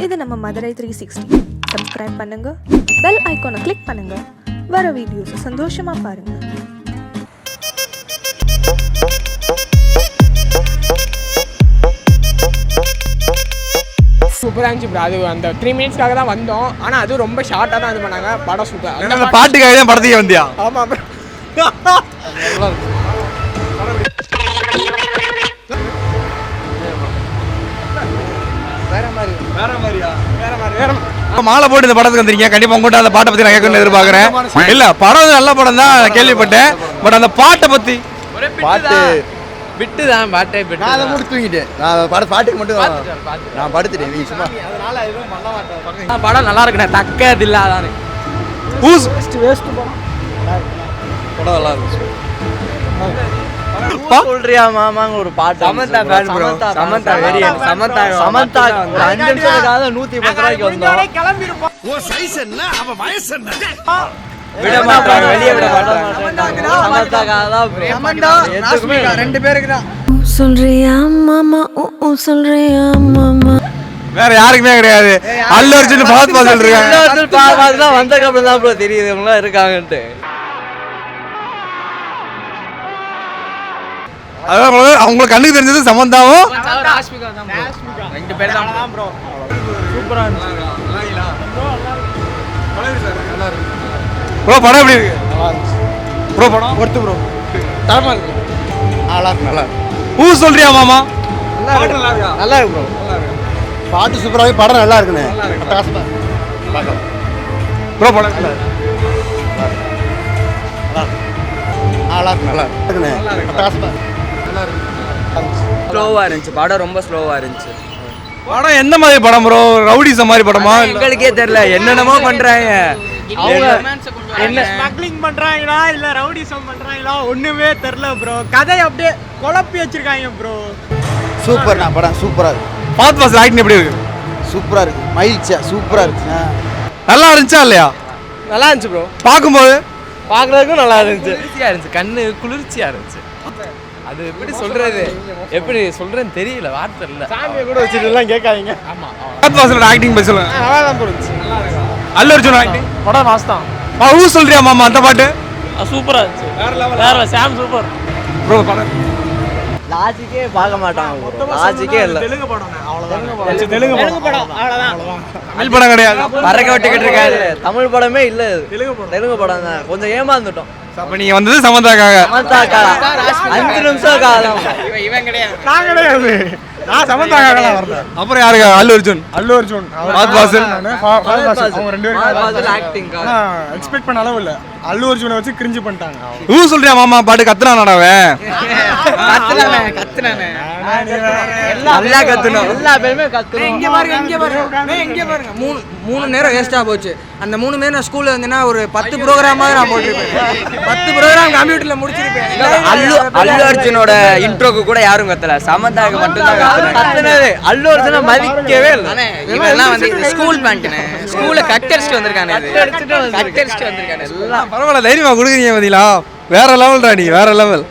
இது நம்ம மதுரை 360. சப்ஸ்கிரைப் பண்ணுங்க, பெல் ஐகானை கிளிக் பண்ணுங்க, வர வீடியோஸ் சந்தோஷமா பாருங்க. சூப்பராக இருந்துச்சு ப்ரோ. அது அந்த 3 மினிட்ஸ்க்காக தான் வந்தோம். ஆனால் அது ரொம்ப ஷார்ட்டாக தான் இது பண்ணாங்க. படம் சூப்பர். அந்த பாட்டுக்காக தான் படத்துக்கே வந்தியா? ஆமாம் ப்ரோ. மாலை போட்டு இந்த படத்துக்கு வந்திருக்கீங்க. கண்டிப்பா உங்கள்கிட்ட அந்த பாட்டை பத்தி நான் கேட்கணும்னு எதிர்பார்க்கிறேன். இல்ல படம் நல்ல படம் தான் கேள்விப்பட்டேன். பட் அந்த பாட்டை பத்தி பாட்டு விட்டு தான் பாட்டை விட்டு நான் அதை மட்டும் தூங்கிட்டேன். நான் பாட்டுக்கு மட்டும் நான் படுத்துட்டேன். நீ சும்மா படம் நல்லா இருக்குண்ணே. தக்கது இல்லாதானே வேஸ்ட் படம் நல்லா இருந்துச்சு. சொல்றியா மாமாங்க ஒரு பாட்டு சமந்தா ஃபேன் ப்ரோ. சமந்தா வெரியன். சமந்தா 5 நிமிஷத்துக்காக 110 ரூபாய்க்கு வந்தோம். கிளம்பி இருப்போம். ஓ சைஸ் என்ன அவ வயசு என்ன விட மாட்டாங்க, வெளிய விட மாட்டாங்க. சமந்தாக்காக தான் ப்ரோ. சமந்தா ராஷ்மிகா 2 பேருக்கு தான். சொல்றியா மாமா சொல்றியா மாமா வேற யாருக்குமே கிடையாது. அல்லு அர்ஜுன் பாத் பாஸ் இருக்காங்க. அல்லு அர்ஜுன் பாத் தான் வந்ததுக்கு அப்புறம் தான் ப்ரோ தெரியுது இவங்க எல்லாம் இருக்காங்கன்னு. அதான் அவங்களுக்கு கண்ணுக்கு தெரிஞ்சது சமந்தாவும் ராஷ்மிகா தான். 2 பேர் தான் ப்ரோ. சூப்பரா இருந்துச்சு ப்ரோ. படம் எப்படி இருக்கு ப்ரோ? படம் ஒருத்து ப்ரோ தரமா இருக்கு. நல்லா சொல்றியா மாமா? நல்லா இருக்கு ப்ரோ. பாட்டு சூப்பராக, படம் நல்லா இருக்குண்ணே. ப்ரோ படம் நல்லா இருக்குண்ணே. ஸ்லோவாக இருந்துச்சு படம், ரொம்ப ஸ்லோவாக இருந்துச்சு. படம் எந்த மாதிரி படம் ப்ரோ? ரவுடிசம் மாதிரி படமா? எங்களுக்கே தெரியல, என்னென்னமோ பண்றாங்க. என்ன ஸ்மக்லிங் பண்றாங்களா இல்ல ரவுடிசம் பண்றாங்களா ஒண்ணுமே தெரியல ப்ரோ. கதை அப்படியே குழப்பி வச்சிருக்காங்க ப்ரோ. சூப்பர் படம், சூப்பரா இருக்கு. பாத் பாஸ் ஆக்டிங் எப்படி இருக்கு? சூப்பரா இருக்கு. மகிழ்ச்சியா சூப்பரா இருக்கு. நல்லா இருந்துச்சா இல்லையா? நல்லா இருந்துச்சு ப்ரோ. பார்க்கும்போது பார்க்கறதுக்கும் நல்லா இருந்துச்சு. குளிர்ச்சியா இருந்துச்சு, கண்ணு குளிர்ச்சியா இருந்துச்சு. அது எப்படி சொல்றது, எப்படி சொல்றேன்னு தெரியல, வார்த்தை இல்ல. சாமியை கூட வச்சுட்டு எல்லாம் கேட்காதீங்க. ஆமா பாத் பாஸ்ல ஆக்டிங் பத்தி சொல்லுங்க. நல்லா தான் போச்சு. அல்லு அர்ஜுன் ஆக்டிங் படம் மாஸ் தான். சொல்றியா மாமா? அந்த பாட்டு சூப்பரா இருந்துச்சு. வேற லெவல். வேற சாம் சூப்பர் ப்ரோ. படம் லாஜிக்கே பார்க்க மாட்டாங்க. லாஜிக்கே இல்ல. தெலுங்கு படம் அவ்வளவுதான். தெலுங்கு படம் அவ்வளவுதான். தமிழ் படம் கிடையாது. பறக்க விட்டுக்கிட்டு இருக்காரு. தமிழ் படமே இல்ல, தெலுங்கு படம் தான். கொஞ்சம் ஏமாந்துட்டோம். அப்ப நீங்க வந்தது சமந்தாக்காக? 5 நிமிஷம் இவன் கிடையாது, நான் கிடையாது. நான் சமந்தாக்காக தான் வரேன். அப்புறம் யாருக்கா? அல்லு அர்ஜுன். பாத் பாஸ் அவங்க 2 பேரும் ஆக்டிங் எக்ஸ்பெக்ட் பண்ண அளவு இல்ல. அல்லு அர்ஜுனை வச்சு கிரிஞ்சு பண்ணிட்டாங்க. சொல்றியா மாமா? பாட்டு கத்துறானடாவே. கத்துனானே நல்லா கத்துனோம். எல்லா பேருமே கத்துனோம். இங்க பாருங்க 3 நேரம் வேஸ்டா போச்சு. அந்த 3 நேரம் ஸ்கூல்ல இருந்தேன்னா ஒரு 10 ப்ரோக்ராமாவது நான் போட்டிருப்பேன். 10 ப்ரோக்ராம் கம்ப்யூட்டர்ல முடிச்சிருப்பேன். அல்லு அர்ஜுனோட இன்ட்ரோக்கு கூட யாரும் கத்தல, சமந்தாக்கு மட்டும் தான் கத்துனது. அல்லு அர்ஜுனை மதிக்கவே இல்லை. இவெல்லாம் வந்து ஸ்கூல் பேண்ட்னே ஸ்கூல்ல கட் அடிச்சிட்டு வந்திருக்கானே. கட் அடிச்சிட்டு வந்திருக்கானே எல்லாம். பரவாயில்ல, தைரியமா கொடுக்குறீங்க பாத்தீங்களா? வேற லெவல்டா நீ, வேற லெவல்.